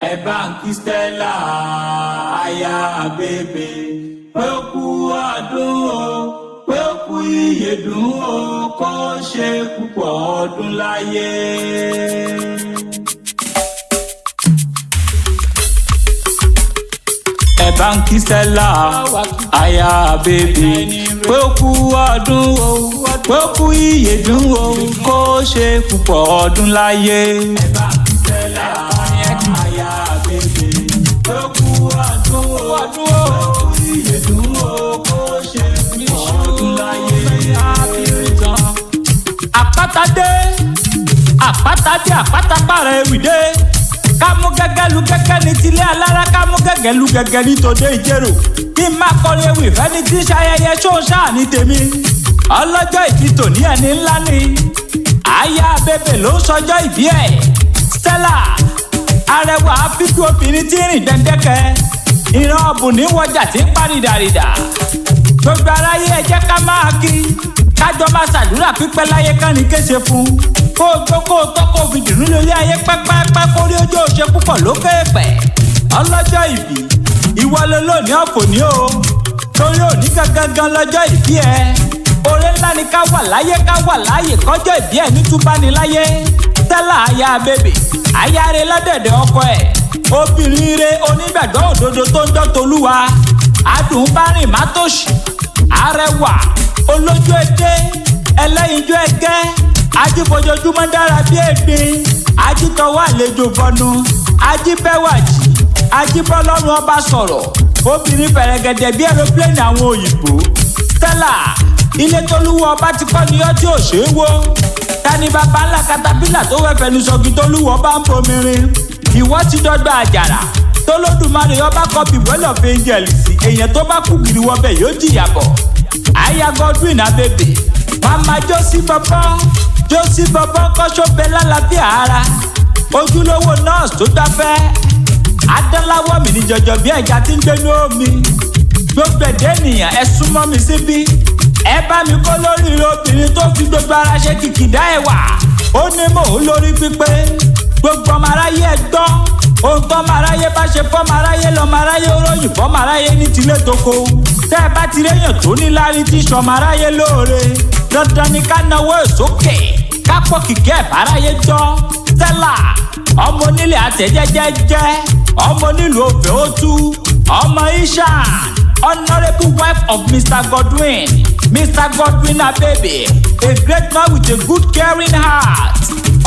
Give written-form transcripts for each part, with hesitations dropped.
ẹ bá ń kí Stella aya ABEBE pé ó kú ọdún o, pé ó kú ìyèdún o, kó ṣe púpọ̀ ọdún láyé. ẹ bá ń kí Stella aya ABEBE pé ó kú ọdún o, pé ó kú ìyèdún o, kó ṣe púpọ̀ ọdún láyé. ẹ bá ń kí Stella aya ABEBE pé ó kú ọdún o, pé ó kú ìyèdún o, kó ṣe púpọ̀ ọdún láyé. Àpáta dé, àpáta dé, àpáta pààrọ̀ ewì dé. Ká mú gẹ́gẹ́ lu gẹ́gẹ́ ní tilé alára, ká mú gẹ́gẹ́ lu gẹ́gẹ́ ní tòde ìjérò. Kí n má kọrin ewì fẹ́ni tí ń ṣayẹyẹ ṣóńṣá ní tèmi. Ọlọ́jọ́ ìbí tòní ẹni ńlá ni. Aya ABEBE ló ń sọjọ́ ìbí ẹ̀. Stella, arẹwà fífi obìnrin tí rìn dẹ́ndẹ́kẹ́. Ìran ọ̀bùn ní wọjà tí ń párìdàrìdà. Gbogbo aráyé ẹ jẹ́ ká máa kí. Kájọ máa ṣàdúrà pípẹ́ láyé kánni kéṣe fún. Kó o gbó kó o tọ́ kó o fi dùnú lórí ayé pẹ́pẹ́pẹ́ kórí ojú òṣè púpọ̀ lókè pẹ̀. Ọlọ́jọ́ ìbí ìwọ ló lónìí ọ̀fọ̀ ní o. Torí òní gangan lọ́jọ́ ìbí ẹ. Oore ńlá ni ká wà láyé ká wà láàyè kọjọ́ ìbí ẹ ní túbáni láyé. Stella aya ABEBE aya rẹ lọ́dẹ̀dẹ̀ ọkọ ẹ̀. Obìnrin rẹ onígbàgbọ́ òdodo tó ń dọ́ tolúwa. Adùn bá rìn má tòṣì. Arẹwà olójú ẹdẹ ẹlẹ́yinjú ẹgẹ́. Ajífojoojúmọ́ dára bí ègbin. Ajítọwọ́ àlejò bọnu. Ajíbẹ́wàjì. Ajíbọ́lọ́run ọba sọ̀rọ̀. Obìnrin fẹ̀rẹ̀gẹ̀dẹ̀ bí ẹ̀rọpléènì àwọn òyìnbó. Stella, ilé tolúwo ọba ti kọ́ ní ọjọ́ òṣèwò. Tani bàbá ńlá katapila tó wẹ́ fẹnu sọ́gi tolúwo ọba ń bomirin. Ìwọ ti dọ́gba àjàrà. Tolódùmarè ọba kọ Bible of Angels sí. Èèyàn tó bá kú gìrì wọbẹ̀ yóò jìyà bọ̀. Aya Godwin ABEBE, mama Josie bọ̀bọ̀ kọ́sọ́bẹ̀ lálàáfíà ara. Ojúlówó nọ́ọ̀sì tó dáfẹ́. Adánláwọ̀ mi ní jọjọ bí ẹja tí ń gbénú omi. Gbogbo ẹ̀dẹ́ ènìyàn ẹ súnmọ́ mi síbí. Ẹ bá mi kó lórí obìnrin tó fi gbogbo ara ṣe kìkìdá ẹwà. Ó ní mò ń lórí pípé. Gbogbo ọmọ aráyé ẹ gbọ́. Ohun tó ọmọ aráyé bá ṣe fọ́mọ aráyé lọ́mọ aráyé oróyìn fọ́mọ aráyé ní tilé toko. Tẹ́ ẹ bá ti réyàn tó ní lárí tí sọmọ aráyé lóore. Dandan ni ká náwó sókè. Ká pọ̀ kìkẹ́ ẹ̀ báráyé jọ. Stella, ọmọ onílé àtẹ̀jẹ́jẹ́jẹ́. Ọmọ onílù òfè ó tú. Ọmọ ISHAN, honourable wife of Mr. Godwin ABEBE, a great man with a good caring heart.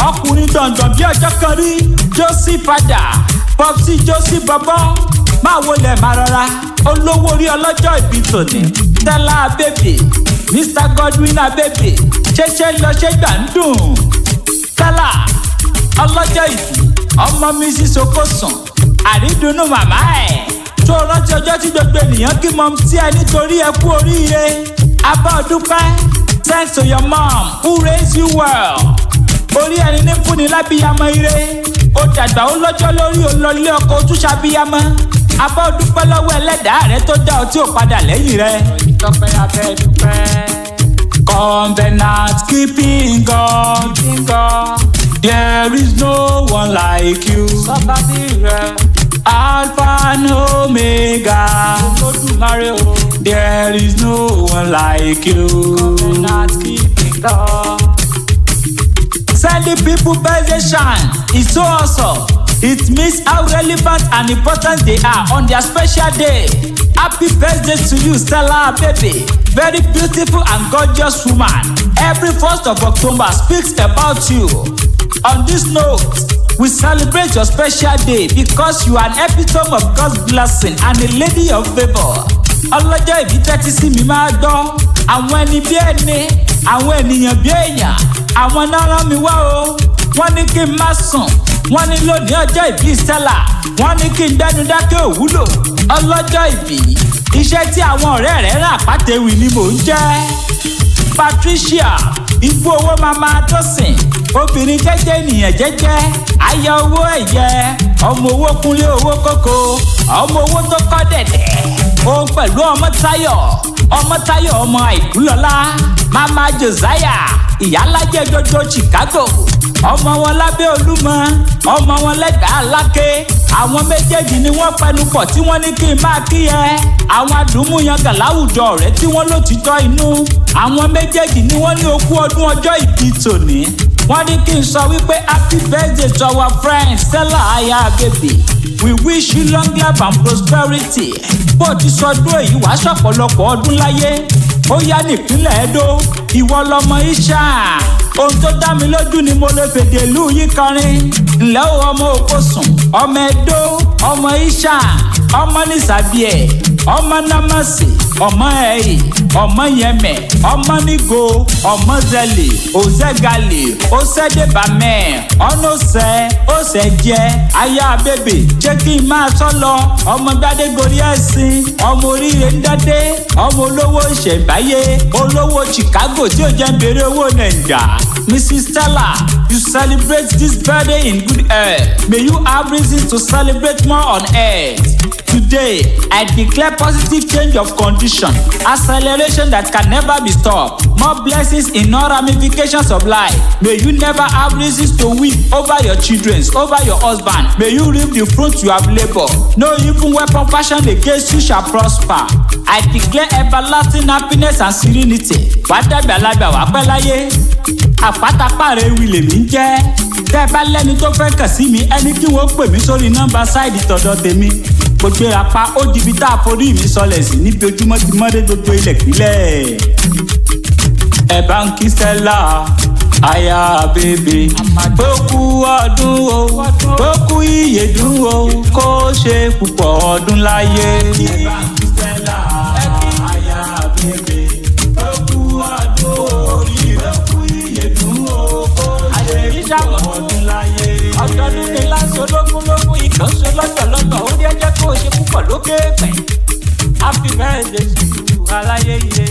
Ọkùnrin dandan bí ọjọ́ kan rí. Josie fada, Popsi Josie bọ̀bọ̀. Máa wọlé máa rọra. Olówó orí ọlọ́jọ́ ìbí tòní. Stella ABEBE, Mr. Godwin ABEBE, ṣẹṣẹ lọ ṣe gbà ń dùn. Stella, ọlọ́jọ́ ìbí, ọmọ mi sì sokosùn. Àrídùnnú màmá ẹ̀. Tó rántí ọjọ́ tí gbogbo ènìyàn kí mọ̀ tí ẹ nítorí ẹ kú oríire. Abá ọdúpẹ́, thanks to your mom who raised you well. Orí ẹni ní fúnni lábíyamọ ire. Ó dàgbà ó lọ́jọ́ lórí olólè ọkọ̀ ojúṣàbíyamọ. Abá ọdúpẹ́ lọ́wọ́ ẹlẹ́dàá rẹ tó dá ọ tí ò padà lẹ́yìn rẹ. Tọ́pẹ́ abẹ́ dúpẹ́. Covenant keeping God. There is no one like you. Sọ́ba bí rẹ̀. Alpha and Omega. Olódùmarè o. There is no one like you. Covenant keeping God. Send the people presentation. It's so awesome. It means how relevant and important they are on their special day. Happy birthday to you, Stella ABEBE. Very beautiful and gorgeous woman. Every 1st of October speaks about you. On this note, we celebrate your special day because you are an epitome of God's blessing and a lady of favor. Ọlọ́jọ́ ìbí tẹ́tí sí mi máa gbọ́. Àwọn ẹni bí ẹni, àwọn ènìyàn bí èèyàn, àwọn náà rán mi wá o. Wọ́n ní kí n má sùn. Wọ́n ní lónìí ọjọ́ ìbí Stella. Wọ́n ní kí n dẹ́nu dákẹ́ òwúlò. Ọlọ́jọ́ ìbí, iṣẹ́ tí àwọn ọ̀rẹ́ rẹ̀ rà pàtẹ́wì ni mò ń jẹ́. Patricia, ikú owó mama Tosin, obìnrin jẹ́jẹ́ ènìyàn jẹ́jẹ́, aya owó ẹ̀yẹ, ọmọ owó kúnlé owó kókó, ọmọ owó tó kọ́ dẹ̀dẹ̀. Òun pẹ̀lú ọmọ Táyọ̀ ọmọ Àìkúlọ́lá, mama Josiah, ìyálájẹ́ gbogbo Chicago. Ọmọ wọn lábẹ́ Olúmọ, ọmọ wọn lẹ́gbàá Aláké, àwọn méjèèjì ni wọ́n pẹnu pọ̀ tí wọ́n ní kí n máa kí ẹ. àwọn adùnmúyangàn láwùjọ ọ̀rẹ́ tí wọ́n lòtítọ́ inú. àwọn méjèèjì ni wọ́n ní okú ọdún ọjọ́ ìbí tòní. wọ́n ní kí n sọ wípé happy birthday to our friend Stella aya ABEBE. We wish you long life and prosperity. bó o ti sọdún èyí wàá ṣọ̀pọ̀lọpọ̀ ọdún láyé. ó yá nípínlẹ̀ Edo ìwọ lọmọ ISHAN. ohun tó dá mi lójú ni mo lè fèdè ìlú yìí kọrin. ǹlẹ́ o ọmọ Òkòsùn ọmọ Edo ọmọ ISHAN ọmọ nìsàbíẹ̀ ọmọ Namasi ọmọ ẹ̀yì ọmọ Yẹmẹ ọmọ Nígo ọmọ Zẹlì Òzẹ́gàlì Òsẹ́dẹ̀bàmẹ́ ọ̀nọ́sẹ̀ Òsẹ̀jẹ́ aya ABEBE jẹ́ kí n máa sọ lọ ọmọ Gbádégorí ẹ̀sìn ọmọ oríire ń dádé ọmọ olówó ìṣẹ̀ǹbáyé olówó Chicago tí ó jẹ́ ń béèrè owó Nàìjà. Mrs. Stella, you celebrate this birthday in good health. May you have reason to celebrate more on earth. Today, I declare positive change of condition, acceleration that can never be stopped, more blessings in all ramifications of life. May you never have reasons to weep over your children, over your husband. May you reap the fruits you have labored. No evil weapon fashioned against you shall prosper. I declare everlasting happiness and serenity. Wàá dàgbà lágbà wàá pẹ́ láyé. Àpáta pààrọ̀ ewì lèmi ń jẹ́. Tẹ́ ẹ bá lẹ́ni tó fẹ́ kàn sí mi ẹni kí wọ́n pè mí sórí nọ́mbà sáìdì tọ̀dọ̀ tèmi. Gbogbo apá ó dibi tá a forí mi sọlẹ̀ sí níbi ojúmọ́ ti mọ́dé gbogbo ilẹ̀ pílẹ̀. Ẹ bá ń kí Stella aya ABEBE. Ó kú ọdún o, ó kú ìyèdún o, kó ṣe púpọ̀ ọdún láyé. Ẹ bá ń kí Stella aya ABEBE. Ó kú ọdún o, ó kú ìyèdún o, kó ṣe púpọ̀ ọdún láyé. Ọdọọdún ni láṣọ lógúnlógún ìkànṣe lọ́tọ̀lọ́tọ̀ ó ní ẹjẹ́ kó o ṣe púpọ̀ lókè pẹ̀. Happy birthday to you aláyé ilé.